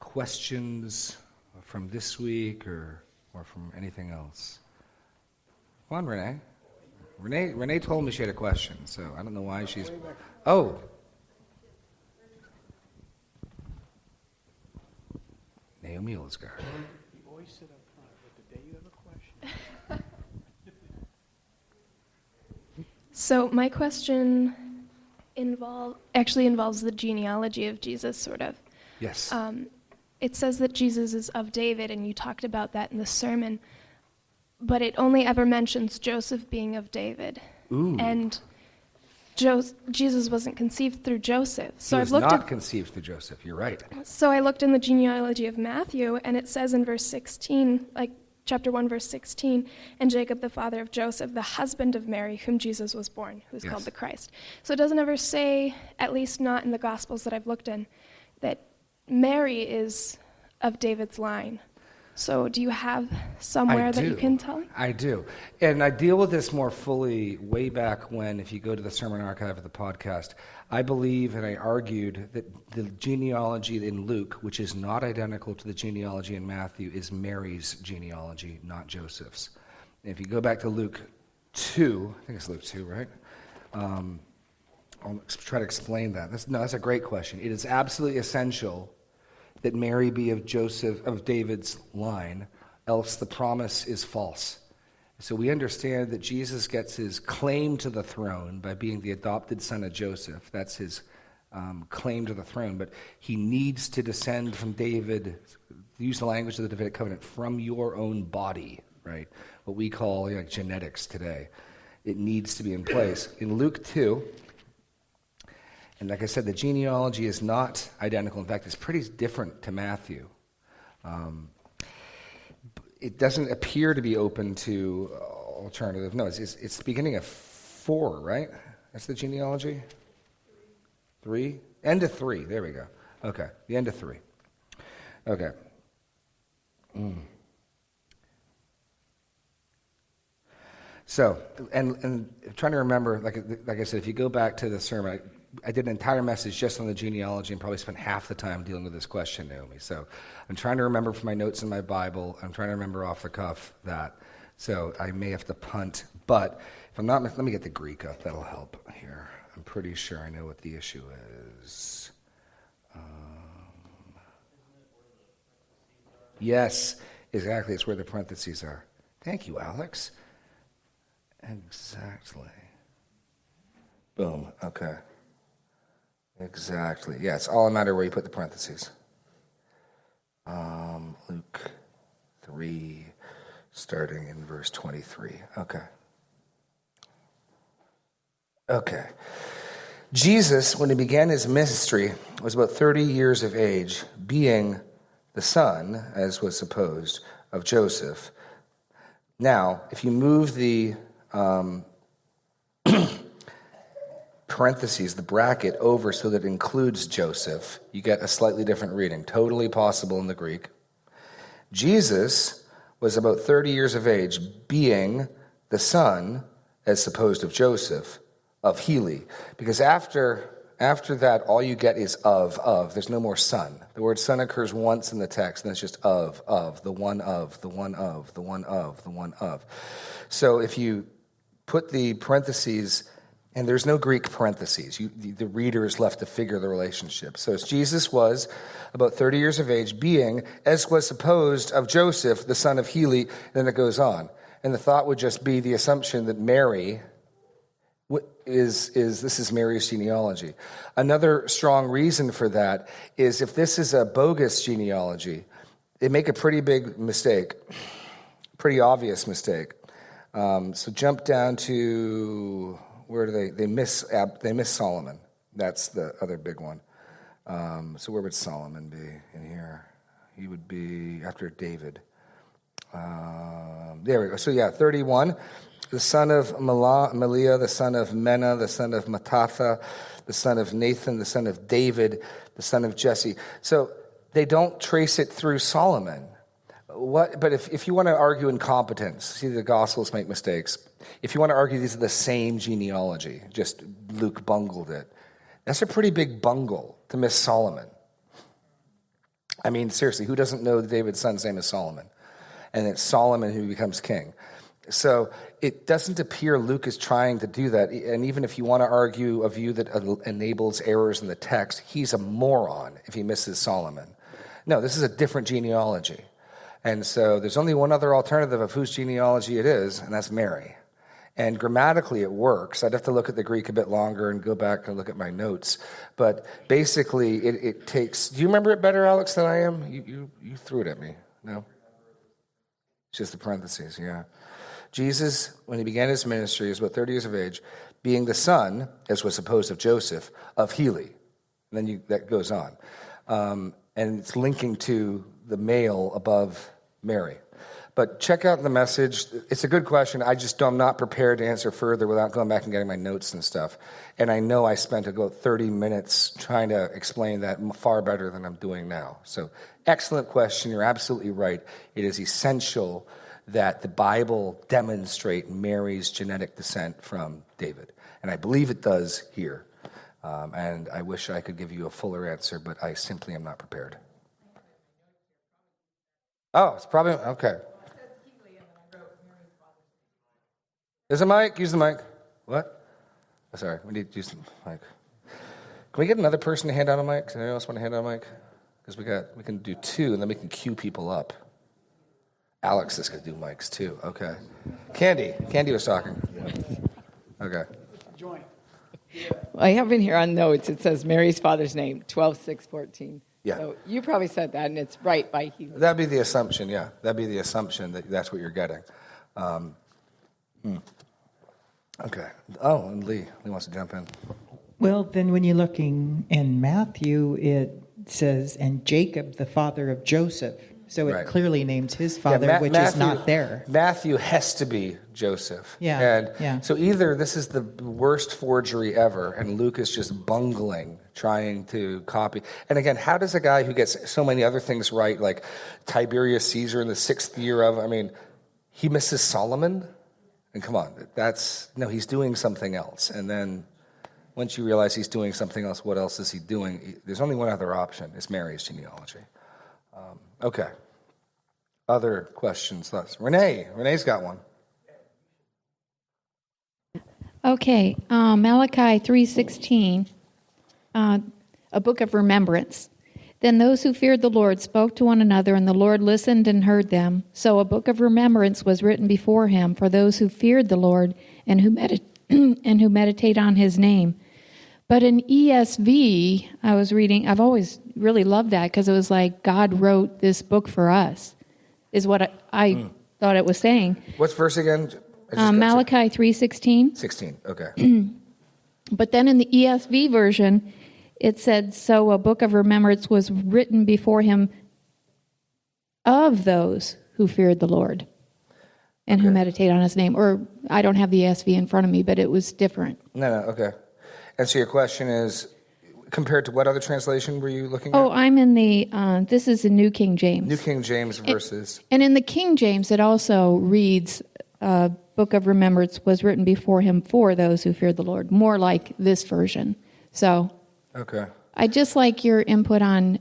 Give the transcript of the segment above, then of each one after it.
questions from this week or from anything else? Come on, Renee. Renee told me she had a question, so I don't know why she's... Oh. Naomi Olsgaard. You always sit up front, but today you have a question. So my question involves the genealogy of Jesus, sort of. Yes. It says that Jesus is of David, and you talked about that in the sermon, but it only ever mentions Joseph being of David. Ooh. And Jesus wasn't conceived through Joseph. So He was not conceived through Joseph, you're right. So I looked in the genealogy of Matthew, and it says in verse 16, like chapter 1, verse 16, and Jacob, the father of Joseph, the husband of Mary, whom Jesus was born, who is called the Christ. So it doesn't ever say, at least not in the Gospels that I've looked in, that Mary is of David's line. So do you have somewhere that you can tell? I do. And I deal with this more fully way back when, if you go to the sermon archive of the podcast, I believe and I argued that the genealogy in Luke, which is not identical to the genealogy in Matthew, is Mary's genealogy, not Joseph's. And if you go back to Luke 2, I think it's Luke 2, right? I'll try to explain that. That's a great question. It is absolutely essential that Mary be of David's line, else the promise is false. So we understand that Jesus gets his claim to the throne by being the adopted son of Joseph. That's his claim to the throne. But he needs to descend from David, use the language of the Davidic covenant, from your own body, right? What we call genetics today. It needs to be in place. In Luke 2, and like I said, the genealogy is not identical. In fact, it's pretty different to Matthew. It doesn't appear to be open to alternative. No, it's beginning of 4, right? That's the genealogy? 3? End of 3. There we go. Okay, the end of 3. Okay. So, and trying to remember, like I said, if you go back to the sermon, I did an entire message just on the genealogy and probably spent half the time dealing with this question, Naomi. So I'm trying to remember from my notes in my Bible. I'm trying to remember off the cuff that. So I may have to punt. But if I'm not, let me get the Greek up. That'll help here. I'm pretty sure I know what the issue is. Yes, exactly. It's where the parentheses are. Thank you, Alex. Exactly. Boom. Okay. Exactly. Yeah, it's all a matter where you put the parentheses. Luke 3, starting in verse 23. Okay. Jesus, when he began his ministry, was about 30 years of age, being the son, as was supposed, of Joseph. Now, if you move the parentheses, the bracket, over so that it includes Joseph, you get a slightly different reading. Totally possible in the Greek. Jesus was about 30 years of age, being the son, as supposed of Joseph, of Heli. Because after that, all you get is of. There's no more son. The word son occurs once in the text, and it's just of, the one of, the one of, the one of, the one of. So if you put the parentheses, and there's no Greek parentheses. The reader is left to figure the relationship. So as Jesus was about 30 years of age, being, as was supposed, of Joseph, the son of Heli, then it goes on. And the thought would just be the assumption that Mary this is Mary's genealogy. Another strong reason for that is if this is a bogus genealogy, they make a pretty big mistake, pretty obvious mistake. So jump down to... Where do they miss Solomon? That's the other big one. So where would Solomon be in here? He would be after David. There we go. So 31. The son of Meliah, the son of Menah, the son of Mattatha, the son of Nathan, the son of David, the son of Jesse. So they don't trace it through Solomon. But if you want to argue incompetence, see, the Gospels make mistakes. If you want to argue these are the same genealogy, just Luke bungled it, that's a pretty big bungle to miss Solomon. I mean, seriously, who doesn't know David's son's name is Solomon? And it's Solomon who becomes king. So it doesn't appear Luke is trying to do that. And even if you want to argue a view that enables errors in the text, he's a moron if he misses Solomon. No, this is a different genealogy. And so there's only one other alternative of whose genealogy it is, and that's Mary. And grammatically it works. I'd have to look at the Greek a bit longer and go back and look at my notes. But basically it takes... Do you remember it better, Alex, than I am? You threw it at me. No? It's just the parentheses, yeah. Jesus, when he began his ministry, he was about 30 years of age, being the son, as was supposed of Joseph, of Heli. And then that goes on. And it's linking to the male above Mary. But check out the Message. It's a good question. I'm not prepared to answer further without going back and getting my notes and stuff. And I know I spent about 30 minutes trying to explain that far better than I'm doing now. So excellent question. You're absolutely right. It is essential that the Bible demonstrate Mary's genetic descent from David. And I believe it does here. And I wish I could give you a fuller answer, but I simply am not prepared. Oh, it's probably, okay. There's a mic. Use the mic. What? Oh, sorry, we need to use the mic. Can we get another person to hand out a mic? Does anyone else want to hand out a mic? Because we can do two, and then we can cue people up. Alex is going to do mics too. Okay. Candy was talking. Okay. Join. Well, I have in here on notes, it says Mary's father's name, 12:6:14. Yeah. So you probably said that, and it's right by Heli. That'd be the assumption, yeah. That'd be the assumption that that's what you're getting. Okay. Oh, and Lee wants to jump in. Well, then when you're looking in Matthew, it says, and Jacob, the father of Joseph. So it Right. clearly names his father, which is not there. Matthew has to be Joseph. Yeah, And yeah. so either this is the worst forgery ever, and Luke is just bungling, trying to copy. And again, how does a guy who gets so many other things right, like Tiberius Caesar in the 6th year of, he misses Solomon? And come on, he's doing something else. And then once you realize he's doing something else, what else is he doing? There's only one other option. It's Mary's genealogy. Okay. Other questions, thoughts? Renee's got one. Okay, Malachi 3:16, a book of remembrance. Then those who feared the Lord spoke to one another, and the Lord listened and heard them. So a book of remembrance was written before him for those who feared the Lord and who meditate on his name. But in ESV, I was reading, I've always really loved that because it was like God wrote this book for us, is what I thought it was saying. What's verse again? Malachi 3:16. 16, okay. But then in the ESV version, it said, so a book of remembrance was written before him of those who feared the Lord and who meditate on his name. Or I don't have the ESV in front of me, but it was different. No, okay. And so your question is, compared to what other translation were you looking at? Oh, I'm in the, this is the New King James. New King James verses. And in the King James, it also reads, book of remembrance was written before him for those who feared the Lord, more like this version. So Okay. I just like your input on...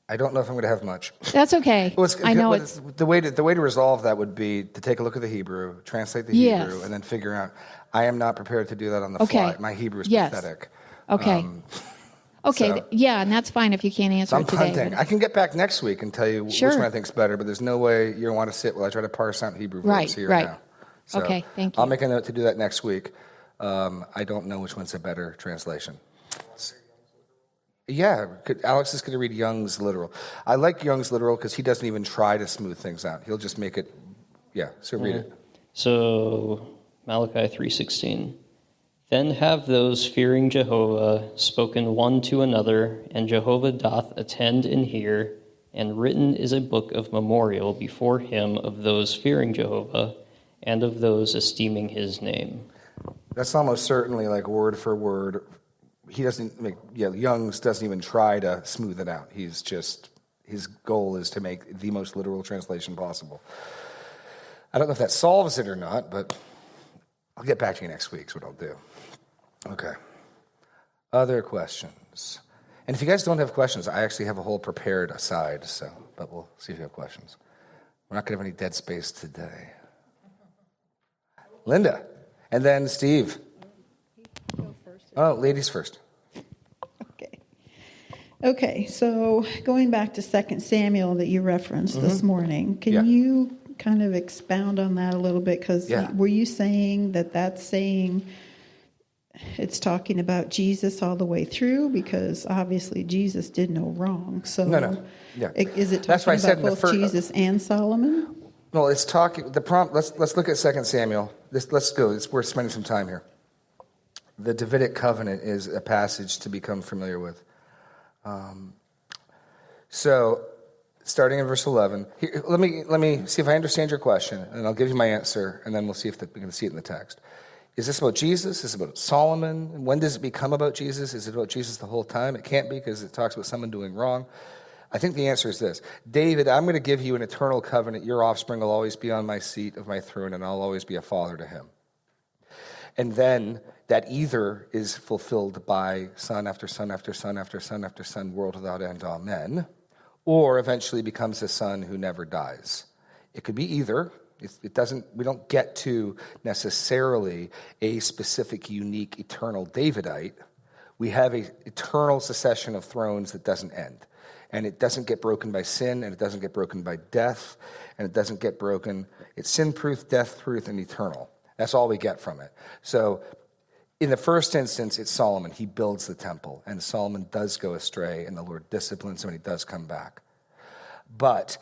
I don't know if I'm going to have much. That's okay. I know it's... The way to resolve that would be to take a look at the Hebrew, translate the Yes. Hebrew, and then figure out. I am not prepared to do that on the Okay. fly. My Hebrew is Yes. pathetic. Okay. Okay, so- yeah, and that's fine if you can't answer So I'm it today. punting. but- I can get back next week and tell you which Sure. one I think's better, but there's no way you want to sit while I try to parse out Hebrew verbs Right, here right. now. So Okay, thank I'll you. make a note to do that next week. I don't know which one's a better translation. Yeah, Alex is going to read Young's literal. I like Young's literal because he doesn't even try to smooth things out. He'll just make it, so read it. So Malachi 3:16. Then have those fearing Jehovah spoken one to another, and Jehovah doth attend and hear, and written is a book of memorial before him of those fearing Jehovah, and of those esteeming his name. That's almost certainly like word for word. He doesn't make, Young's doesn't even try to smooth it out. He's just, his goal is to make the most literal translation possible. I don't know if that solves it or not, but I'll get back to you next week is what I'll do. Okay. Other questions? And if you guys don't have questions, I actually have a whole prepared aside, but we'll see if you have questions. We're not going to have any dead space today. Linda, and then Steve. Oh, ladies first. Okay, so going back to 2 Samuel that you referenced this morning, can you kind of expound on that a little bit? Because were you saying that that's saying it's talking about Jesus all the way through? Because obviously Jesus did no wrong. So No. Yeah. Is it That's why I talking said about in the both Jesus and Solomon? No, it's talking. Let's look at 2 Samuel. Let's go. It's worth spending some time here. The Davidic covenant is a passage to become familiar with. So, starting in verse 11, here, let me see if I understand your question, and I'll give you my answer, and then we'll see if we can see it in the text. Is this about Jesus? Is it about Solomon? When does it become about Jesus? Is it about Jesus the whole time? It can't be, because it talks about someone doing wrong. I think the answer is this. David, I'm going to give you an eternal covenant. Your offspring will always be on my seat of my throne, and I'll always be a father to him. And then that either is fulfilled by son after son after son after son after son, world without end, amen, or eventually becomes a son who never dies. It could be either. We don't get to necessarily a specific, unique, eternal Davidite. We have an eternal succession of thrones that doesn't end. And it doesn't get broken by sin, and it doesn't get broken by death, and it doesn't get broken. It's sin-proof, death-proof, and eternal. That's all we get from it. So in the first instance, it's Solomon. He builds the temple, and Solomon does go astray, and the Lord disciplines him, and he does come back. But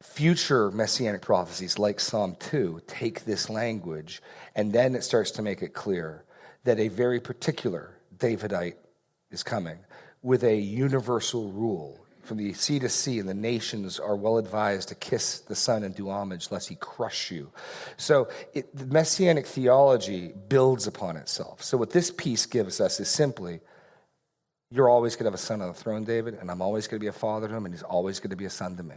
future messianic prophecies like Psalm 2 take this language, and then it starts to make it clear that a very particular Davidite is coming with a universal rule from the sea to sea, and the nations are well advised to kiss the Son and do homage, lest he crush you. So the messianic theology builds upon itself. So what this piece gives us is simply, you're always going to have a son on the throne, David, and I'm always going to be a father to him, and he's always going to be a son to me.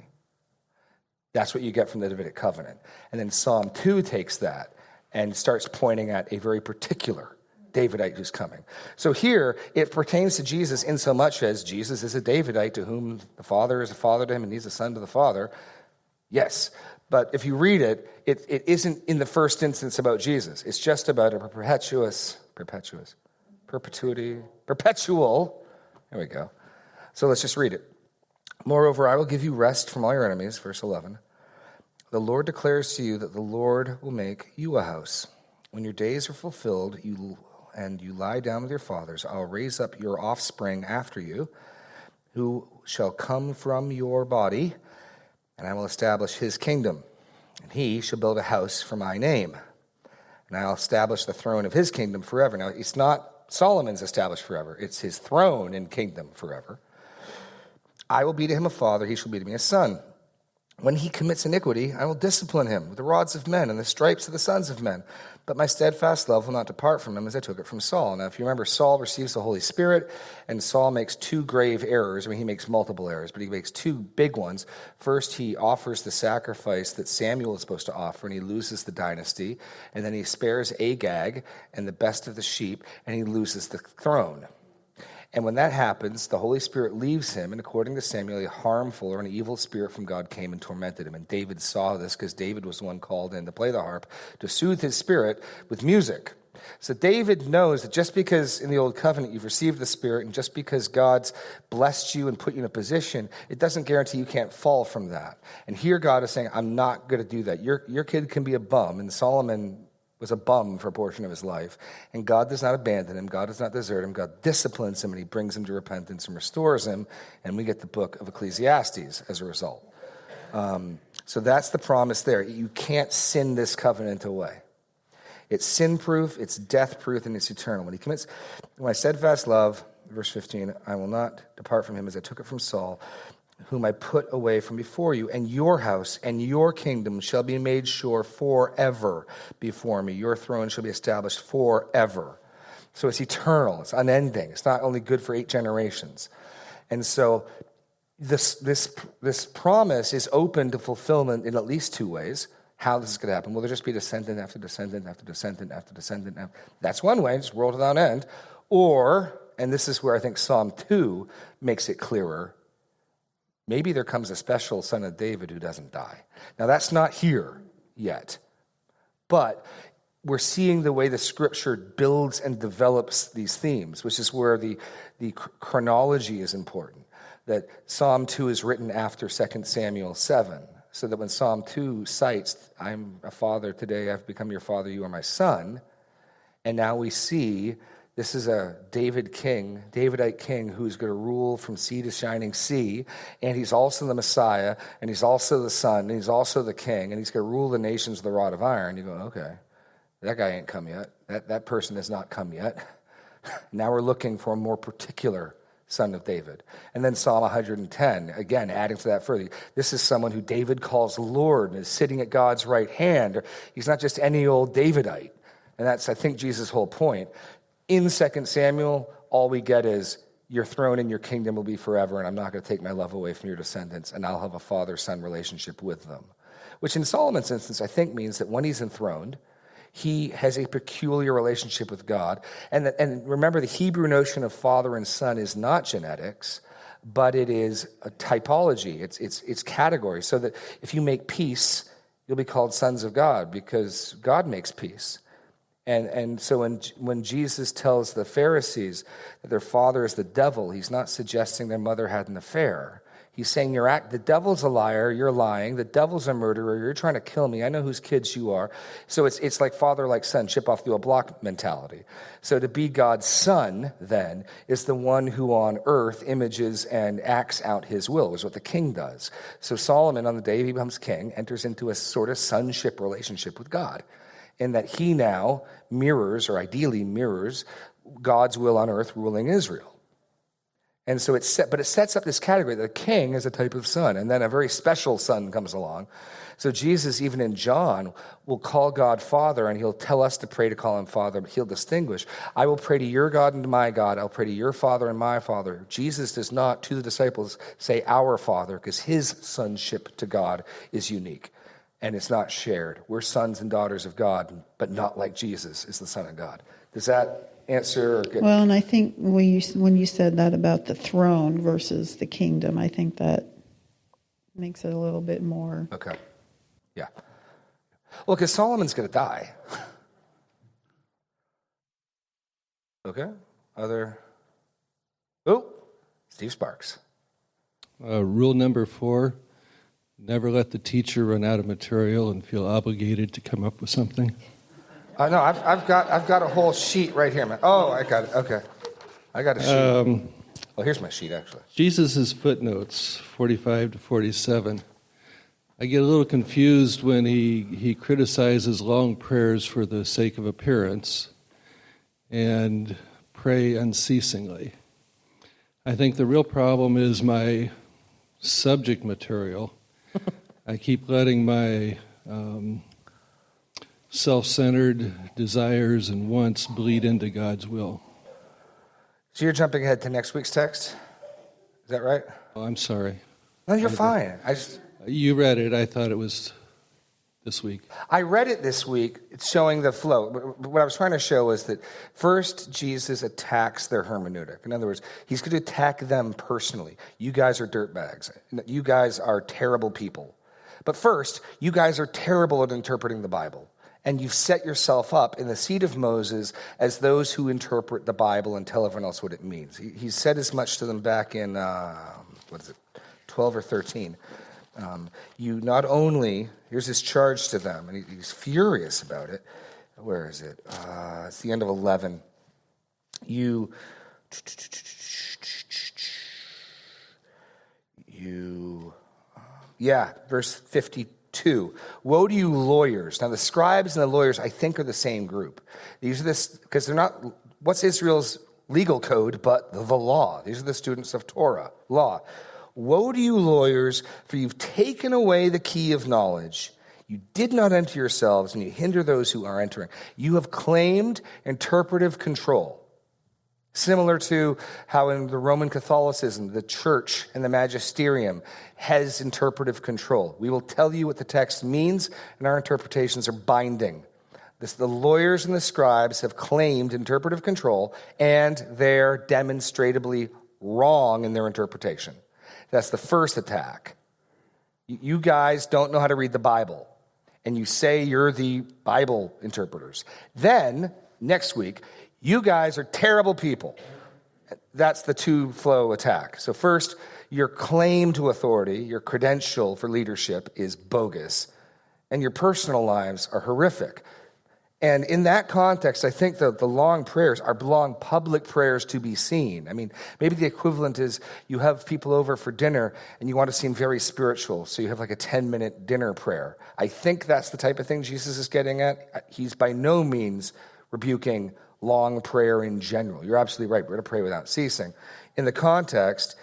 That's what you get from the Davidic covenant. And then Psalm 2 takes that and starts pointing at a very particular Davidite who's coming. So here, it pertains to Jesus in so much as Jesus is a Davidite to whom the Father is a father to him, and he's a son to the Father. Yes, but if you read it, it isn't in the first instance about Jesus. It's just about a perpetual. There we go. So let's just read it. Moreover, I will give you rest from all your enemies, verse 11. The Lord declares to you that the Lord will make you a house. When your days are fulfilled, and you lie down with your fathers, I'll raise up your offspring after you, who shall come from your body, and I will establish his kingdom. And he shall build a house for my name, and I'll establish the throne of his kingdom forever. Now, it's not Solomon's established forever. It's his throne and kingdom forever. I will be to him a father, he shall be to me a son. When he commits iniquity, I will discipline him with the rods of men and the stripes of the sons of men. But my steadfast love will not depart from him, as I took it from Saul. Now, if you remember, Saul receives the Holy Spirit, and Saul makes two grave errors. I mean, he makes multiple errors, but he makes two big ones. First, he offers the sacrifice that Samuel is supposed to offer, and he loses the dynasty. And then he spares Agag and the best of the sheep, and he loses the throne. And when that happens, the Holy Spirit leaves him, and according to Samuel, a harmful or an evil spirit from God came and tormented him. And David saw this, because David was the one called in to play the harp, to soothe his spirit with music. So David knows that just because in the Old Covenant you've received the Spirit, and just because God's blessed you and put you in a position, it doesn't guarantee you can't fall from that. And here God is saying, I'm not going to do that. Your kid can be a bum, and Solomon was a bum for a portion of his life. And God does not abandon him. God does not desert him. God disciplines him, and he brings him to repentance and restores him. And we get the book of Ecclesiastes as a result. So that's the promise there. You can't sin this covenant away. It's sin-proof, it's death-proof, and it's eternal. When he commits, my steadfast love, verse 15, I will not depart from him as I took it from Saul, whom I put away from before you, and your house and your kingdom shall be made sure forever before me. Your throne shall be established forever. So it's eternal, it's unending. It's not only good for 8 generations. And so this promise is open to fulfillment in at least 2 ways. How this is going to happen? Will there just be descendant after descendant after descendant after descendant? That's one way, it's world without end. Or, and this is where I think Psalm 2 makes it clearer, maybe there comes a special son of David who doesn't die. Now, that's not here yet, but we're seeing the way the scripture builds and develops these themes, which is where the chronology is important. That Psalm 2 is written after 2 Samuel 7, so that when Psalm 2 cites, I'm a father today, I've become your father, you are my son, and now we see this is a Davidite king who's going to rule from sea to shining sea, and he's also the Messiah, and he's also the son, and he's also the king, and he's going to rule the nations with a rod of iron. You go, okay, that guy ain't come yet. That person has not come yet. Now we're looking for a more particular son of David. And then Psalm 110, again, adding to that further. This is someone who David calls Lord and is sitting at God's right hand. He's not just any old Davidite. And that's, I think, Jesus' whole point. In 2 Samuel, all we get is, your throne and your kingdom will be forever, and I'm not going to take my love away from your descendants, and I'll have a father-son relationship with them. Which in Solomon's instance, I think, means that when he's enthroned, he has a peculiar relationship with God. And remember, the Hebrew notion of father and son is not genetics, but it is a typology. It's category. So that if you make peace, you'll be called sons of God, because God makes peace. And so when Jesus tells the Pharisees that their father is the devil, he's not suggesting their mother had an affair. He's saying, the devil's a liar, you're lying, the devil's a murderer, you're trying to kill me, I know whose kids you are. So it's like father like son, chip off the old block mentality. So to be God's son, then, is the one who on earth images and acts out his will, is what the king does. So Solomon, on the day he becomes king, enters into a sort of sonship relationship with God, in that he now mirrors, or ideally mirrors, God's will on earth ruling Israel. And so it sets up this category that a king is a type of son, and then a very special son comes along. So Jesus, even in John, will call God Father, and he'll tell us to pray to call him Father, but he'll distinguish. I will pray to your God and to my God. I'll pray to your Father and my Father. Jesus does not, to the disciples, say our Father, because his sonship to God is unique, and it's not shared. We're sons and daughters of God, but not like Jesus is the Son of God. Does that answer? Well, and I think when you said that about the throne versus the kingdom, I think that makes it a little bit more. Okay. Yeah. Well, because Solomon's going to die. Okay. Steve Sparks. Rule number 4, never let the teacher run out of material and feel obligated to come up with something. No, I've got a whole sheet right here, man. Oh, I got it. Okay, I got a sheet. Here's my sheet, actually. Jesus' footnotes, 45 to 47. I get a little confused when he criticizes long prayers for the sake of appearance and pray unceasingly. I think the real problem is my subject material. I keep letting my self-centered desires and wants bleed into God's will. So you're jumping ahead to next week's text? Is that right? Oh, I'm sorry. No, you're fine. You read it. I thought it was this week. I read it this week. It's showing the flow. What I was trying to show is that first, Jesus attacks their hermeneutic. In other words, he's going to attack them personally. You guys are dirtbags. You guys are terrible people. But first, you guys are terrible at interpreting the Bible. And you've set yourself up in the seat of Moses as those who interpret the Bible and tell everyone else what it means. He said as much to them back in, 12 or 13. You not only, here's his charge to them, and he's furious about it. Where is it? It's the end of 11. Verse 52. Woe to you lawyers. Now the scribes and the lawyers, I think, are the same group. These are this, because they're not, what's Israel's legal code but the law? These are the students of Torah, law. Woe to you lawyers, for you've taken away the key of knowledge. You did not enter yourselves, and you hinder those who are entering. You have claimed interpretive control. Similar to how in the Roman Catholicism, the church and the magisterium has interpretive control. We will tell you what the text means, and our interpretations are binding. The lawyers and the scribes have claimed interpretive control, and they're demonstrably wrong in their interpretation. That's the first attack. You guys don't know how to read the Bible, and you say you're the Bible interpreters. Then, next week, you guys are terrible people. That's the two-flow attack. So first, your claim to authority, your credential for leadership is bogus, and your personal lives are horrific. And in that context, I think the long prayers are long public prayers to be seen. I mean, maybe the equivalent is you have people over for dinner and you want to seem very spiritual, so you have like a 10-minute dinner prayer. I think that's the type of thing Jesus is getting at. He's by no means rebuking long prayer in general. You're absolutely right. We're going to pray without ceasing. In the context,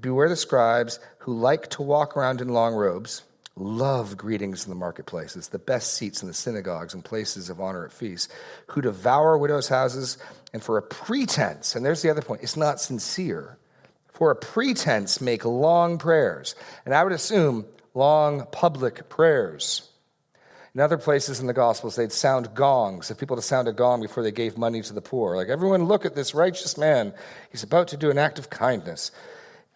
beware the scribes who like to walk around in long robes, love greetings in the marketplaces, the best seats in the synagogues and places of honor at feasts, who devour widows' houses, and for a pretense, and there's the other point, it's not sincere, for a pretense make long prayers. And I would assume long public prayers. In other places in the Gospels, they'd sound gongs. If people to sound a gong before they gave money to the poor. Like, everyone look at this righteous man. He's about to do an act of kindness.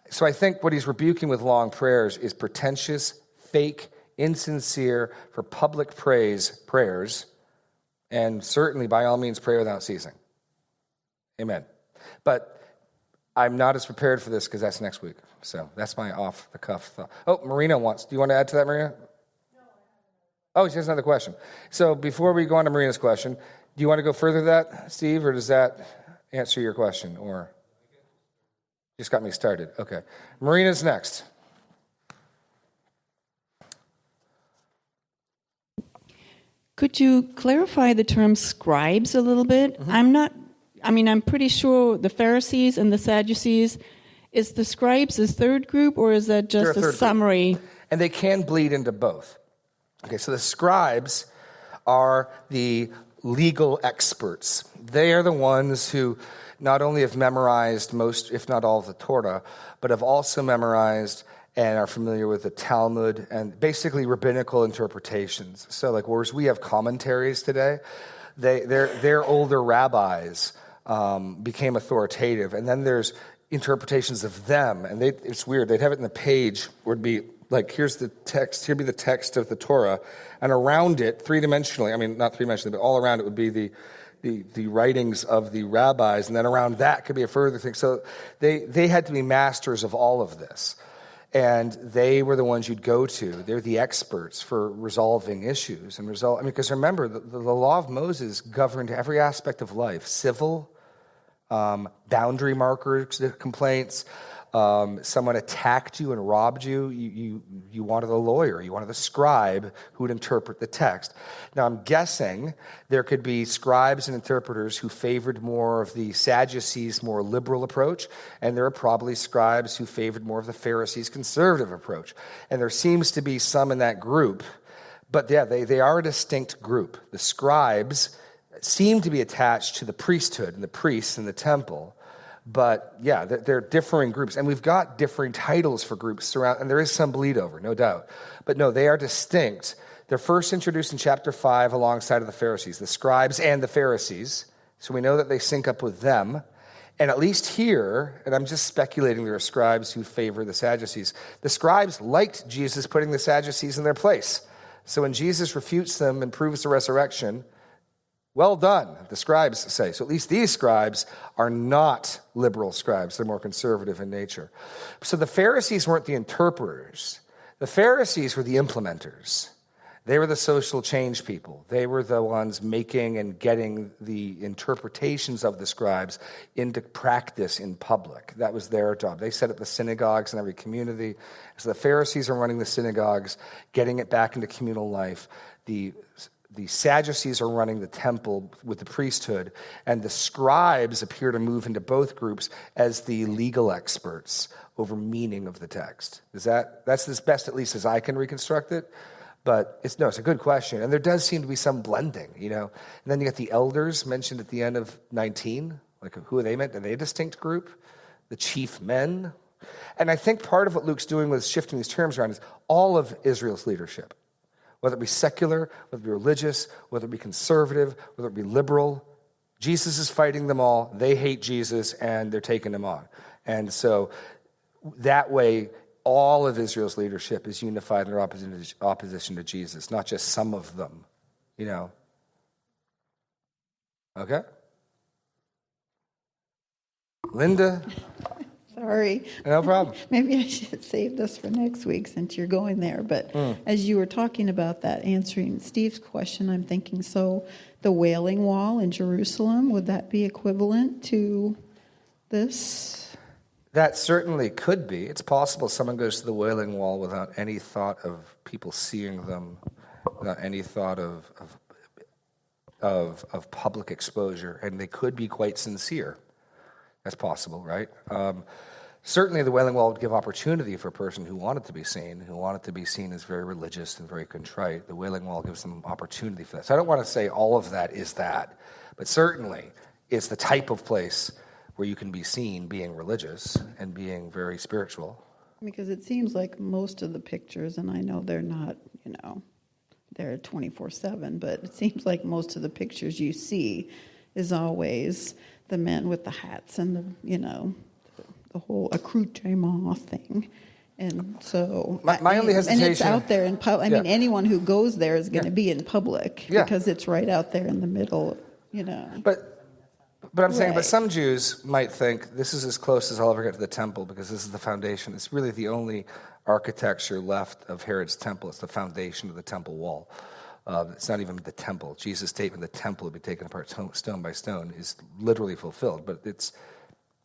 So I think what he's rebuking with long prayers is pretentious, fake, insincere, for public prayers, and certainly, by all means, pray without ceasing. Amen. But I'm not as prepared for this because that's next week. So that's my off-the-cuff thought. Oh, Marina do you want to add to that, Marina? Oh, she has another question. So before we go on to Marina's question, do you want to go further with that, Steve, or does that answer your question? Or just got me started. Okay. Marina's next. Could you clarify the term scribes a little bit? Mm-hmm. I'm pretty sure the Pharisees and the Sadducees, is the scribes a third group, or is that just a summary? Group. And they can bleed into both. Okay, so the scribes are the legal experts. They are the ones who not only have memorized most, if not all, of the Torah, but have also memorized and are familiar with the Talmud and basically rabbinical interpretations. So, like, whereas we have commentaries today, their older rabbis became authoritative, and then there's interpretations of them, and it's weird. They'd have it in the page where it'd be like, here's the text, here'd be the text of the Torah, and around it, three-dimensionally, I mean, not three-dimensionally, but all around it would be the writings of the rabbis, and then around that could be a further thing. So they had to be masters of all of this. And they were the ones you'd go to. They're the experts for resolving issues. Because remember, the law of Moses governed every aspect of life. Civil, boundary markers, complaints. Someone attacked you and robbed you. You wanted a lawyer. You wanted a scribe who would interpret the text. Now, I'm guessing there could be scribes and interpreters who favored more of the Sadducees' more liberal approach, and there are probably scribes who favored more of the Pharisees' conservative approach. And there seems to be some in that group, but yeah, they are a distinct group. The scribes seem to be attached to the priesthood and the priests in the temple. But yeah, they're differing groups, and we've got differing titles for groups throughout, and there is some bleed over, no doubt. But no, they are distinct. They're first introduced in chapter 5 alongside of the Pharisees, the scribes and the Pharisees. So we know that they sync up with them. And at least here, and I'm just speculating, there are scribes who favor the Sadducees. The scribes liked Jesus putting the Sadducees in their place. So when Jesus refutes them and proves the resurrection, well done, the scribes say. So at least these scribes are not liberal scribes. They're more conservative in nature. So the Pharisees weren't the interpreters. The Pharisees were the implementers. They were the social change people. They were the ones making and getting the interpretations of the scribes into practice in public. That was their job. They set up the synagogues in every community. So the Pharisees are running the synagogues, getting it back into communal life. The Sadducees are running the temple with the priesthood, and the scribes appear to move into both groups as the legal experts over meaning of the text. That's as best, at least as I can reconstruct it, but it's a good question, and there does seem to be some blending, And then you got the elders mentioned at the end of 19, like who are they meant? Are they a distinct group? The chief men, and I think part of what Luke's doing with shifting these terms around is all of Israel's leadership. Whether it be secular, whether it be religious, whether it be conservative, whether it be liberal, Jesus is fighting them all. They hate Jesus, and they're taking him on. And so that way, all of Israel's leadership is unified in their opposition to Jesus, not just some of them, Okay? Linda? Sorry. No problem. Maybe I should save this for next week since you're going there. But as you were talking about that, answering Steve's question, I'm thinking, so the Wailing Wall in Jerusalem, would that be equivalent to this? That certainly could be. It's possible someone goes to the Wailing Wall without any thought of people seeing them, without any thought of public exposure, and they could be quite sincere. That's possible, right? Certainly the Wailing Wall would give opportunity for a person who wanted to be seen as very religious and very contrite. The Wailing Wall gives them opportunity for that. So I don't want to say all of that is that, but certainly it's the type of place where you can be seen being religious and being very spiritual. Because it seems like most of the pictures, and I know they're not, they're 24/7, but it seems like most of the pictures you see is always the men with the hats and the whole accoutrement thing. And so my only hesitation, and it's out there in public. I mean, anyone who goes there is going to be in public because it's right out there in the middle, But I'm saying, but some Jews might think this is as close as I'll ever get to the temple because this is the foundation. It's really the only architecture left of Herod's temple. It's the foundation of the temple wall. It's not even the temple. Jesus' statement, the temple would be taken apart stone by stone, is literally fulfilled. But it's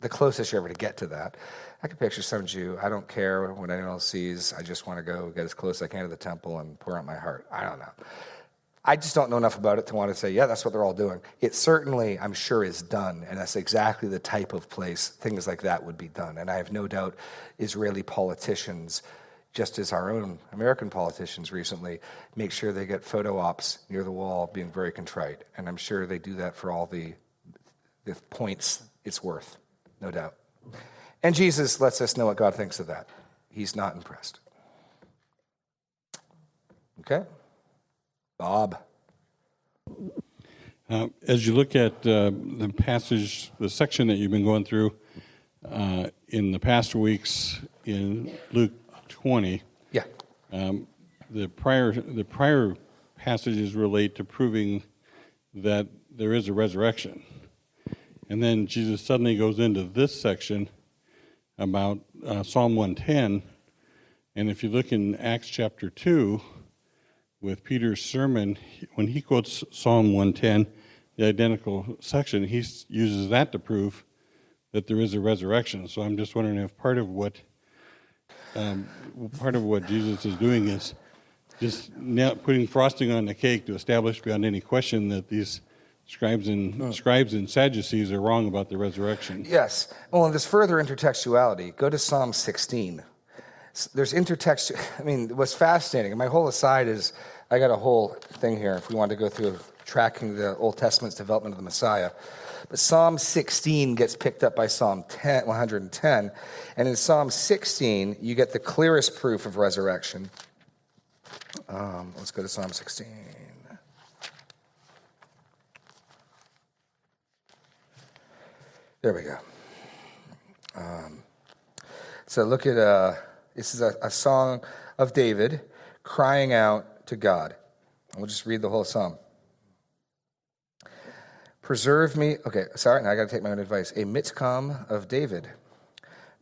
the closest you're ever to get to that. I can picture some Jew, I don't care what anyone else sees. I just want to go get as close as I can to the temple and pour out my heart. I don't know. I just don't know enough about it to want to say, yeah, that's what they're all doing. It certainly, I'm sure, is done, and that's exactly the type of place things like that would be done. And I have no doubt Israeli politicians, just as our own American politicians recently, make sure they get photo ops near the wall being very contrite. And I'm sure they do that for all the points it's worth, no doubt. And Jesus lets us know what God thinks of that. He's not impressed. Okay? Bob. As you look at the passage, the section that you've been going through in the past weeks in Luke 20, the prior passages relate to proving that there is a resurrection. And then Jesus suddenly goes into this section about Psalm 110. And if you look in Acts chapter 2, with Peter's sermon, when he quotes Psalm 110, the identical section, he uses that to prove that there is a resurrection. So I'm just wondering if part of what Jesus is doing is just putting frosting on the cake to establish beyond any question that these scribes and Sadducees are wrong about the resurrection. Yes. Well, and there's further intertextuality. Go to Psalm 16. There's what's fascinating, my whole aside is, I got a whole thing here if we want to go through tracking the Old Testament's development of the Messiah. But Psalm 16 gets picked up by Psalm 110. And in Psalm 16, you get the clearest proof of resurrection. Let's go to Psalm 16. There we go. So look at, this is a song of David crying out to God. We'll just read the whole psalm. Preserve me, now I got to take my own advice. A mitkam of David.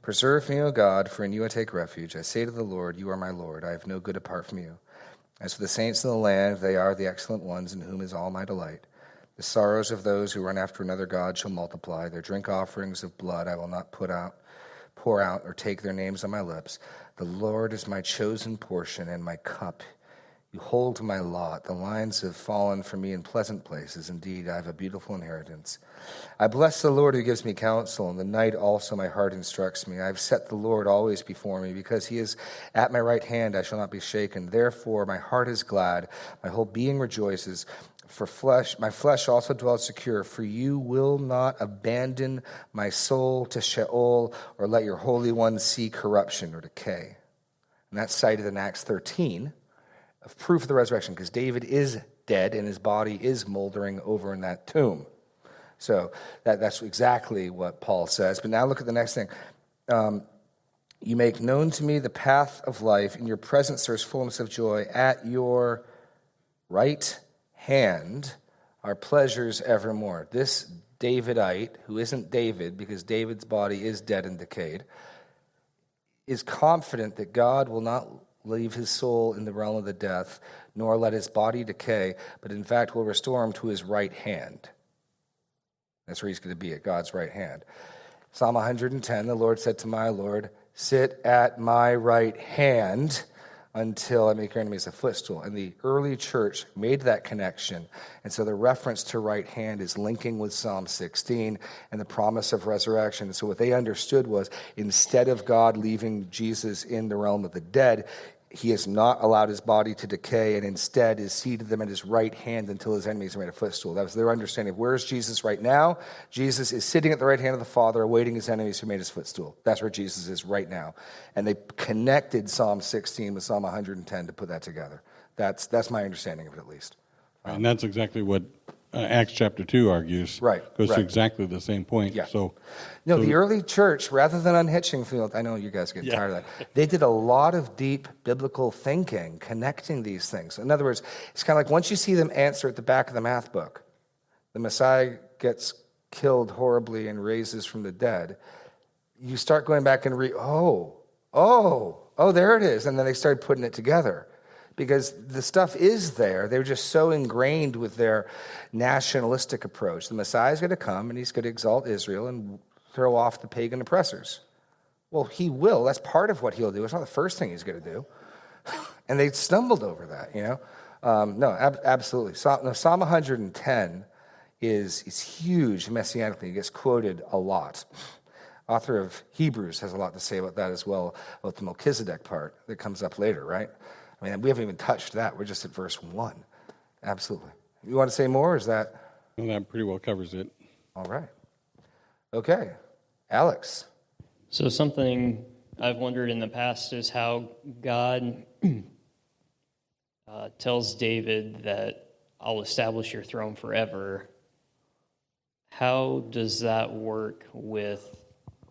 Preserve me, O God, for in you I take refuge. I say to the Lord, you are my Lord. I have no good apart from you. As for the saints in the land, they are the excellent ones in whom is all my delight. The sorrows of those who run after another God shall multiply. Their drink offerings of blood I will not pour out, or take their names on my lips. The Lord is my chosen portion and my cup. You hold my lot. The lines have fallen for me in pleasant places. Indeed, I have a beautiful inheritance. I bless the Lord who gives me counsel. In the night also my heart instructs me. I have set the Lord always before me. Because he is at my right hand, I shall not be shaken. Therefore my heart is glad. My whole being rejoices. For my flesh also dwells secure. For you will not abandon my soul to Sheol, or let your Holy One see corruption or decay. And that's cited in Acts 13. of proof of the resurrection, because David is dead and his body is moldering over in that tomb. So that's exactly what Paul says. But now look at the next thing. You make known to me the path of life. In your presence there is fullness of joy. At your right hand are pleasures evermore. This Davidite, who isn't David because David's body is dead and decayed, is confident that God will not leave his soul in the realm of the death, nor let his body decay, but in fact will restore him to his right hand. That's where he's going to be, at God's right hand. Psalm 110, the Lord said to my Lord, sit at my right hand until I make your enemies a footstool. And the early church made that connection. And so the reference to right hand is linking with Psalm 16 and the promise of resurrection. And so what they understood was, instead of God leaving Jesus in the realm of the dead, he has not allowed his body to decay, and instead is seated them at his right hand until his enemies are made a footstool. That was their understanding of where is Jesus right now. Jesus is sitting at the right hand of the Father, awaiting his enemies who made his footstool. That's where Jesus is right now. And they connected Psalm 16 with Psalm 110 to put that together. That's my understanding of it, at least. And that's exactly what Acts chapter 2 argues. Right. Goes to exactly the same point. Yeah. So, the early church, rather than unhitching, I know you guys get tired of that. They did a lot of deep biblical thinking, connecting these things. In other words, it's kind of like once you see them answer at the back of the math book, the Messiah gets killed horribly and raises from the dead, you start going back and there it is. And then they started putting it together. Because the stuff is there. They're just so ingrained with their nationalistic approach. The Messiah is going to come and he's going to exalt Israel and throw off the pagan oppressors. Well, he will. That's part of what he'll do. It's not the first thing he's going to do. And they stumbled over that, absolutely. Psalm 110 is huge messianically. It gets quoted a lot. Author of Hebrews has a lot to say about that as well, about the Melchizedek part that comes up later, right? I mean, we haven't even touched that. We're just at verse 1. Absolutely. You want to say more, or is that? Well, that pretty well covers it. All right. Okay. Alex. So something I've wondered in the past is how God tells David that I'll establish your throne forever. How does that work with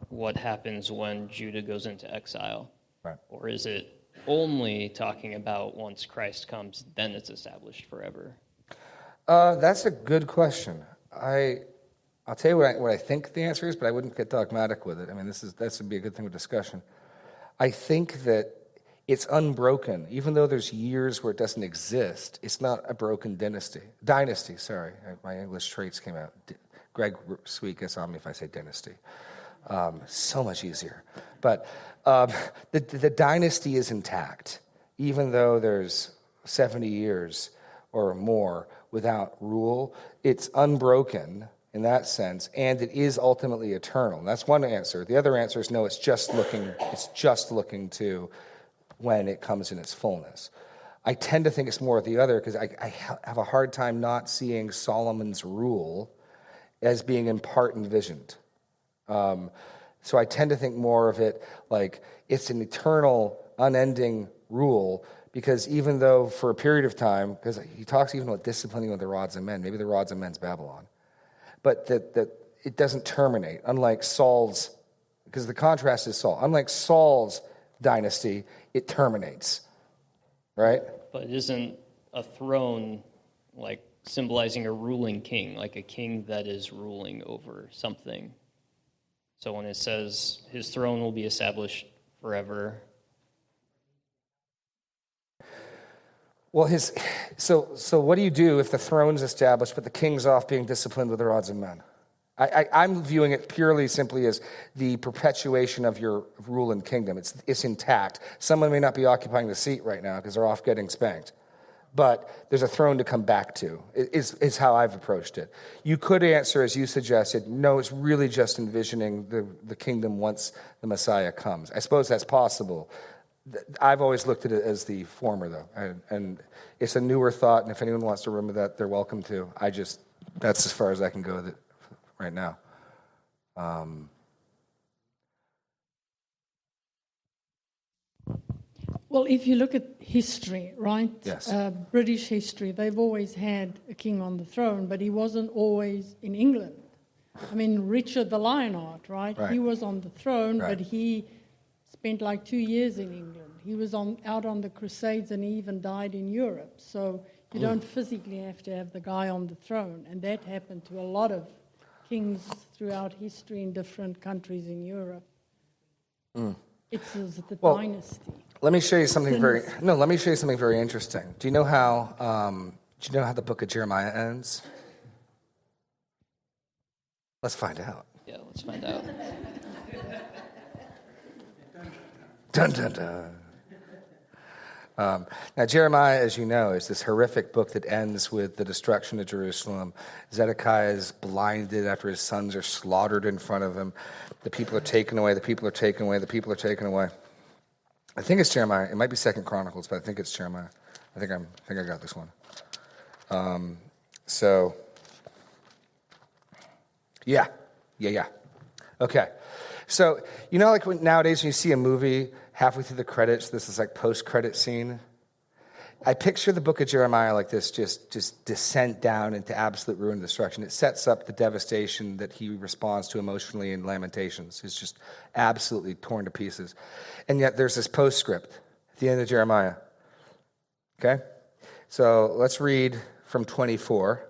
what happens when Judah goes into exile? Right. Or is it only talking about once Christ comes, then it's established forever? That's a good question. I'll tell you what I think the answer is, but I wouldn't get dogmatic with it. I mean, this would be a good thing of discussion. I think that it's unbroken. Even though there's years where it doesn't exist, it's not a broken dynasty. Sorry. My English traits came out. Greg Sweet gets on me if I say dynasty. So much easier. But the dynasty is intact, even though there's 70 years or more without rule. It's unbroken in that sense, and it is ultimately eternal. And that's one answer. The other answer is no, it's just looking to when it comes in its fullness. I tend to think it's more of the other, because I have a hard time not seeing Solomon's rule as being in part envisioned. So I tend to think more of it like it's an eternal, unending rule, because even though for a period of time, because he talks even about disciplining with the rods of men, maybe the rods of men's Babylon, but that it doesn't terminate, unlike Saul's, because the contrast is Saul. Unlike Saul's dynasty, it terminates, right? But isn't a throne like symbolizing a ruling king, like a king that is ruling over something? So when it says his throne will be established forever. Well, so what do you do if the throne's established, but the king's off being disciplined with the rods of men? I'm viewing it purely simply as the perpetuation of your rule and kingdom. It's intact. Someone may not be occupying the seat right now because they're off getting spanked, but there's a throne to come back to, is how I've approached it. You could answer, as you suggested, no, it's really just envisioning the kingdom once the Messiah comes. I suppose that's possible. I've always looked at it as the former, though, and it's a newer thought, and if anyone wants to remember that, they're welcome to. That's as far as I can go with it right now. Well, if you look at history, right? Yes. British history, they've always had a king on the throne, but he wasn't always in England. I mean, Richard the Lionheart, right? He was on the throne, but he spent like 2 years in England. He was out on the Crusades, and he even died in Europe. So you don't physically have to have the guy on the throne. And that happened to a lot of kings throughout history in different countries in Europe. It's the dynasty. Let me show you something Let me show you something very interesting. Do you know how the book of Jeremiah ends? Let's find out. Yeah, let's find out. Dun, dun, dun. Now, Jeremiah, as you know, is this horrific book that ends with the destruction of Jerusalem. Zedekiah is blinded after his sons are slaughtered in front of him. The people are taken away, the people are taken away, the people are taken away. I think it's Jeremiah. It might be 2 Chronicles, but I think it's Jeremiah. I think I got this one. Yeah. Okay. So, you know, like nowadays when you see a movie halfway through the credits, this is like post-credit scene. I picture the book of Jeremiah like this, just descent down into absolute ruin and destruction. It sets up the devastation that he responds to emotionally in Lamentations. It's just absolutely torn to pieces. And yet there's this postscript at the end of Jeremiah. Okay? So let's read from 24.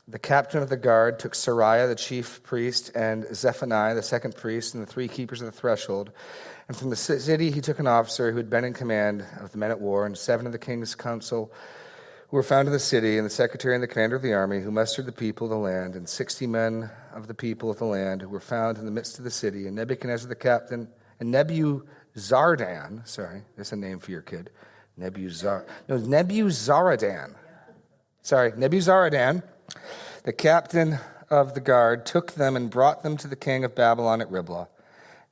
The captain of the guard took Sariah, the chief priest, and Zephaniah, the second priest, and the 3 keepers of the threshold. And from the city he took an officer who had been in command of the men at war, and 7 of the king's council who were found in the city, and the secretary and the commander of the army, who mustered the people of the land, and 60 men of the people of the land who were found in the midst of the city, and Nebuchadnezzar the captain, and Nebuzaradan, sorry, there's a name for your kid, Nebuzaradan, the captain of the guard, took them and brought them to the king of Babylon at Riblah.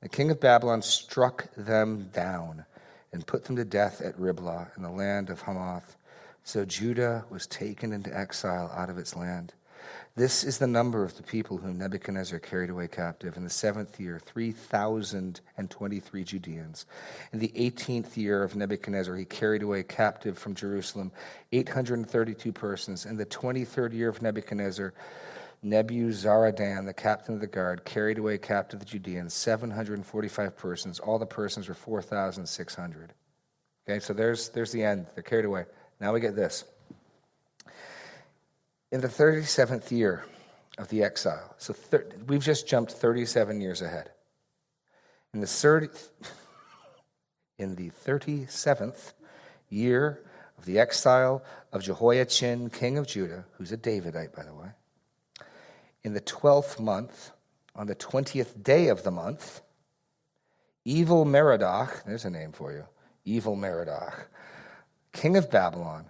The king of Babylon struck them down and put them to death at Riblah in the land of Hamath. So Judah was taken into exile out of its land. This is the number of the people whom Nebuchadnezzar carried away captive. In the 7th year, 3,023 Judeans. In the 18th year of Nebuchadnezzar, he carried away captive from Jerusalem 832 persons. In the 23rd year of Nebuchadnezzar, Nebuzaradan, the captain of the guard, carried away captive the Judeans 745 persons. All the persons were 4,600. Okay, so there's the end. They're carried away. Now we get this. In the 37th year of the exile, so we've just jumped 37 years ahead. In the 37th year of the exile of Jehoiachin, king of Judah, who's a Davidite, by the way, in the 12th month, on the 20th day of the month, Evil Merodach, there's a name for you, Evil Merodach, king of Babylon,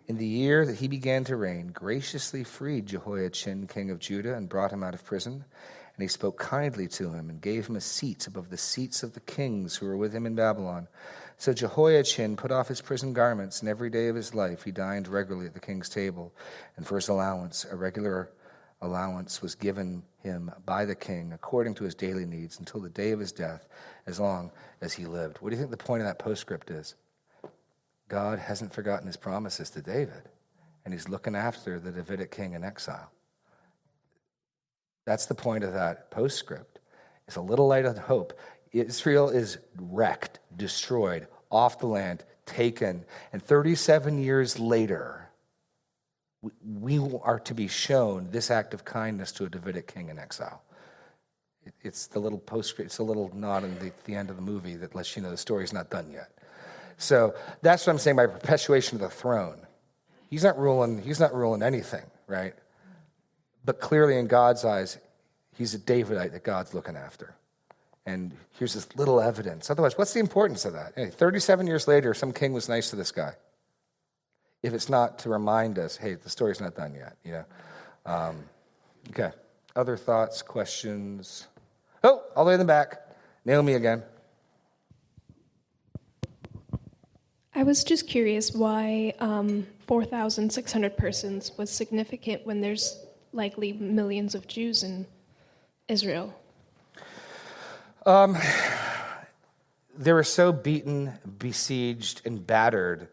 in the year that he began to reign, graciously freed Jehoiachin, king of Judah, and brought him out of prison. And he spoke kindly to him and gave him a seat above the seats of the kings who were with him in Babylon. So Jehoiachin put off his prison garments, and every day of his life he dined regularly at the king's table. And for his allowance, a regular allowance was given him by the king according to his daily needs until the day of his death, as long as he lived. What do you think the point of that postscript is? God hasn't forgotten his promises to David, and he's looking after the Davidic king in exile. That's the point of that postscript. It's a little light of hope. Israel is wrecked, destroyed, off the land, taken, and 37 years later, we are to be shown this act of kindness to a Davidic king in exile. It's the little postscript, it's a little nod in the end of the movie that lets you know the story's not done yet. So that's what I'm saying by perpetuation of the throne. He's not ruling anything, right? But clearly in God's eyes, he's a Davidite that God's looking after. And here's this little evidence. Otherwise, what's the importance of that? 37 years later, some king was nice to this guy. If it's not to remind us, hey, the story's not done yet, you know. Okay. Other thoughts, questions? Oh, all the way in the back. Naomi again. I was just curious why 4,600 persons was significant when there's likely millions of Jews in Israel. they were so beaten, besieged, and battered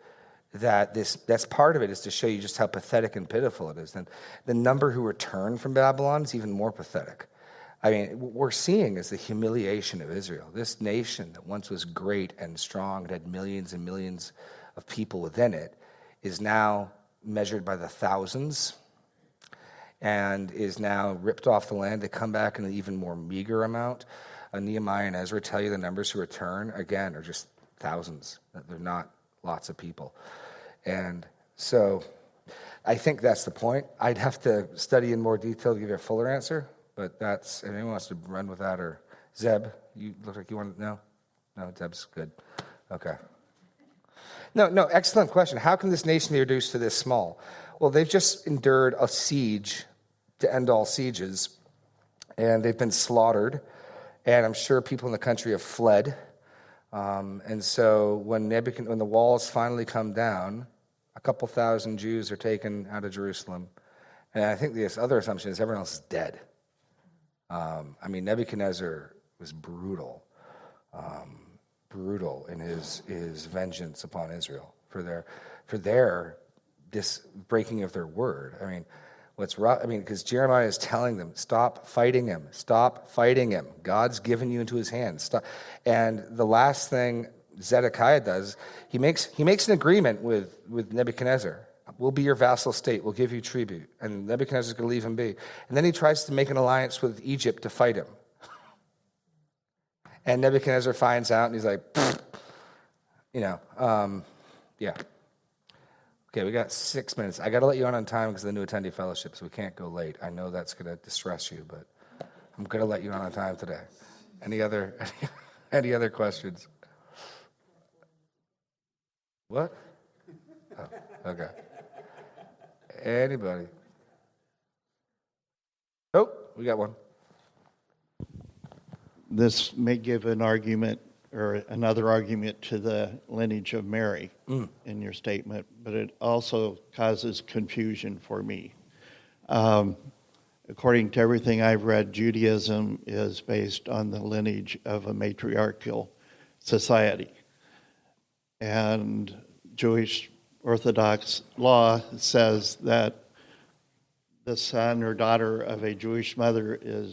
that that's part of it, is to show you just how pathetic and pitiful it is. And the number who returned from Babylon is even more pathetic. I mean, what we're seeing is the humiliation of Israel. This nation that once was great and strong and had millions and millions of people within it is now measured by the thousands and is now ripped off the land. They come back in an even more meager amount. Nehemiah and Ezra tell you the numbers who return, again, are just thousands. They're not lots of people. And so I think that's the point. I'd have to study in more detail to give you a fuller answer, but that's, if anyone wants to run with that, or Zeb, you look like you want to know? No, Zeb's good. Okay. No, excellent question. How can this nation be reduced to this small? Well, they've just endured a siege to end all sieges, and they've been slaughtered, and I'm sure people in the country have fled. And so when the walls finally come down, a couple thousand Jews are taken out of Jerusalem. And I think the other assumption is everyone else is dead. Nebuchadnezzar was brutal in his vengeance upon Israel for their this breaking of their word. Because Jeremiah is telling them, stop fighting him. God's given you into his hands. Stop. And the last thing Zedekiah does, he makes an agreement with Nebuchadnezzar. We'll be your vassal state. We'll give you tribute. And Nebuchadnezzar's going to leave him be. And then he tries to make an alliance with Egypt to fight him. And Nebuchadnezzar finds out, and he's like, yeah. Okay, we got 6 minutes. I got to let you on time because of the new attendee fellowship, so we can't go late. I know that's going to distress you, but I'm going to let you on time today. Any other questions? What? Oh, okay. Anybody? Oh, we got one. This may give an argument or another argument to the lineage of Mary in your statement, but it also causes confusion for me. According to everything I've read, Judaism is based on the lineage of a matriarchal society. And Jewish Orthodox law says that the son or daughter of a Jewish mother is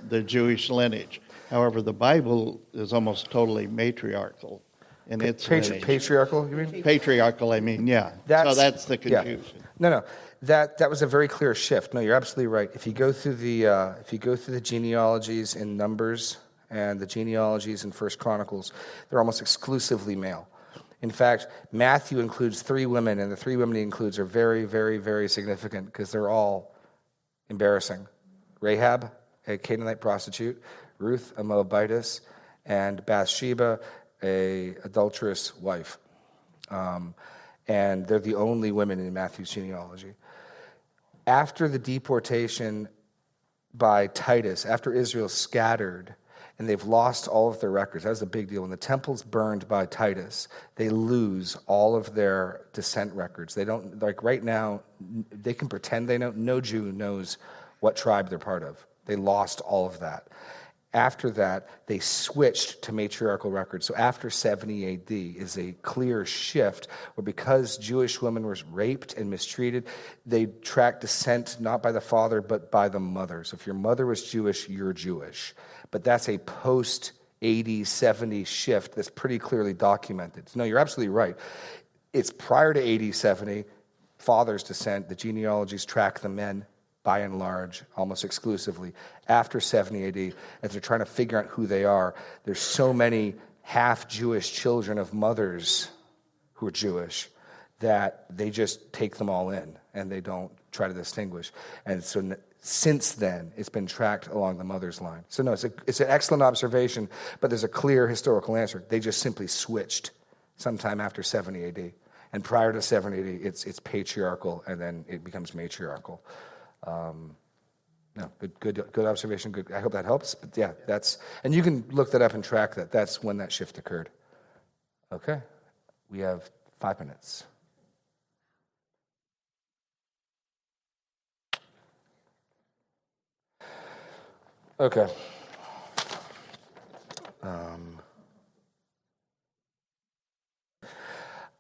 the Jewish lineage. However, the Bible is almost totally matriarchal in its lineage. Patriarchal, you mean? Patriarchal, yeah. So that's the confusion. Yeah. No. That was a very clear shift. No, you're absolutely right. If you go through the genealogies in Numbers and the genealogies in First Chronicles, they're almost exclusively male. In fact, Matthew includes 3 women, and the 3 women he includes are very, very, very significant because they're all embarrassing. Rahab, a Canaanite prostitute; Ruth, a Moabitess; and Bathsheba, a adulterous wife. And they're the only women in Matthew's genealogy. After the deportation by Titus, after Israel scattered and they've lost all of their records, that was a big deal. When the temple's burned by Titus, they lose all of their descent records. They don't, like right now, they can pretend they know. No Jew knows what tribe they're part of. They lost all of that. After that, they switched to matriarchal records. So after 70 AD is a clear shift where, because Jewish women were raped and mistreated, they tracked descent not by the father but by the mother. So if your mother was Jewish, you're Jewish. But that's a post-AD 70 shift that's pretty clearly documented. So no, you're absolutely right. It's prior to AD 70, father's descent, the genealogies track the men, by and large, almost exclusively. After 70 AD, as they're trying to figure out who they are, there's so many half-Jewish children of mothers who are Jewish that they just take them all in, and they don't try to distinguish. And so since then, it's been tracked along the mother's line. So no, it's an excellent observation, but there's a clear historical answer. They just simply switched sometime after 70 AD. And prior to 70 AD, it's patriarchal, and then it becomes matriarchal. No, good observation. Good. I hope that helps. But yeah, and you can look that up and track that. That's when that shift occurred. Okay, we have 5 minutes. Okay.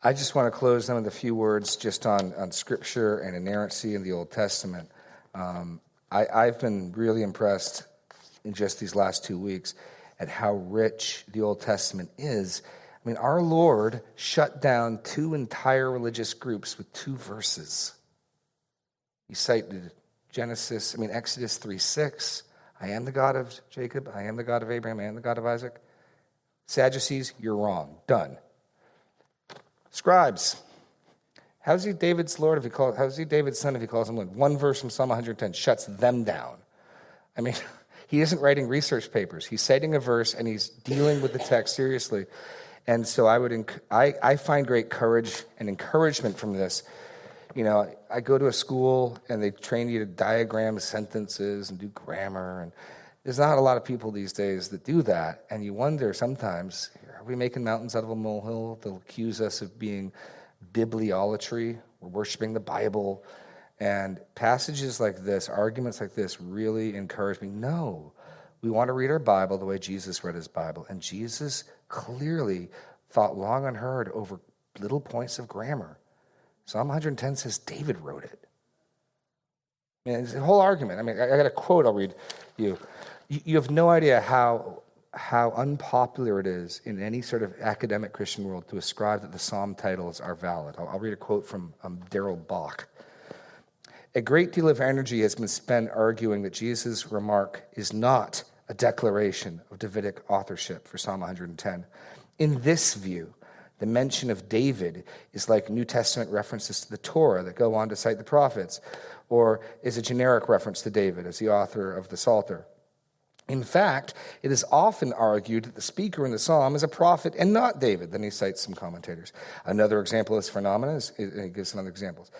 I just want to close them with a few words just on Scripture and inerrancy in the Old Testament. I've been really impressed in just these last 2 weeks at how rich the Old Testament is. I mean, our Lord shut down 2 entire religious groups with 2 verses. He cited Exodus 3:6. I am the God of Jacob. I am the God of Abraham. I am the God of Isaac. Sadducees, you're wrong. Done. Scribes. How's he David's Lord if he calls? How's he David's son if he calls him Lord? 1 verse from Psalm 110 shuts them down. I mean, he isn't writing research papers. He's citing a verse and he's dealing with the text seriously. And so I find great courage and encouragement from this. You know, I go to a school and they train you to diagram sentences and do grammar, and there's not a lot of people these days that do that. And you wonder sometimes, are we making mountains out of a molehill? They'll accuse us of being bibliolatry. We're worshiping the Bible. And passages like this, arguments like this, really encourage me. No, we want to read our Bible the way Jesus read his Bible. And Jesus clearly thought long and hard over little points of grammar. Psalm 110 says David wrote it. I mean, it's a whole argument. I mean, I got a quote I'll read you. You have no idea how unpopular it is in any sort of academic Christian world to ascribe that the psalm titles are valid. I'll read a quote from Darrell Bach. A great deal of energy has been spent arguing that Jesus' remark is not a declaration of Davidic authorship for Psalm 110. In this view, the mention of David is like New Testament references to the Torah that go on to cite the prophets, or is a generic reference to David as the author of the Psalter. In fact, it is often argued that the speaker in the psalm is a prophet and not David. Then he cites some commentators. Another example of this phenomenon he gives some other examples.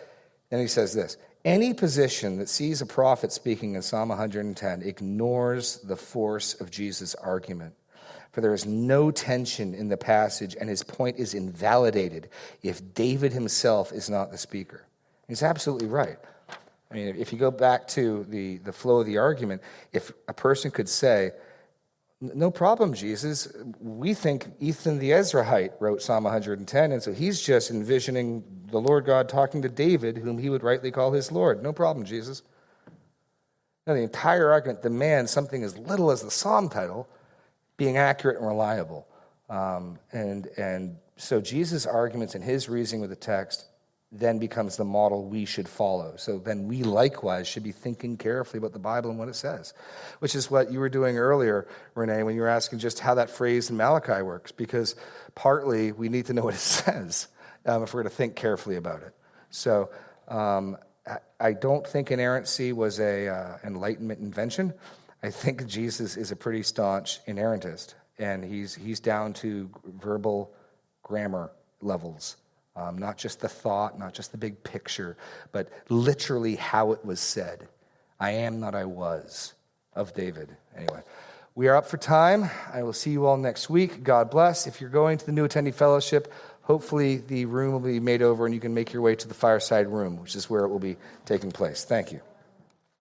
Then he says this: any position that sees a prophet speaking in Psalm 110 ignores the force of Jesus' argument. For there is no tension in the passage, and his point is invalidated if David himself is not the speaker. He's absolutely right. I mean, if you go back to the flow of the argument, if a person could say, no problem, Jesus, we think Ethan the Ezrahite wrote Psalm 110, and so he's just envisioning the Lord God talking to David, whom he would rightly call his Lord. No problem, Jesus. Now, the entire argument demands something as little as the psalm title being accurate and reliable. And so Jesus' arguments and his reasoning with the text then becomes the model we should follow. So then we likewise should be thinking carefully about the Bible and what it says, which is what you were doing earlier, Renee, when you were asking just how that phrase in Malachi works, because partly we need to know what it says if we're going to think carefully about it. So I don't think inerrancy was a Enlightenment invention. I think Jesus is a pretty staunch inerrantist, and he's down to verbal grammar levels. Not just the thought, not just the big picture, but literally how it was said. I am not I was, of David. Anyway, we are up for time. I will see you all next week. God bless. If you're going to the New Attendee Fellowship, hopefully the room will be made over and you can make your way to the fireside room, which is where it will be taking place. Thank you.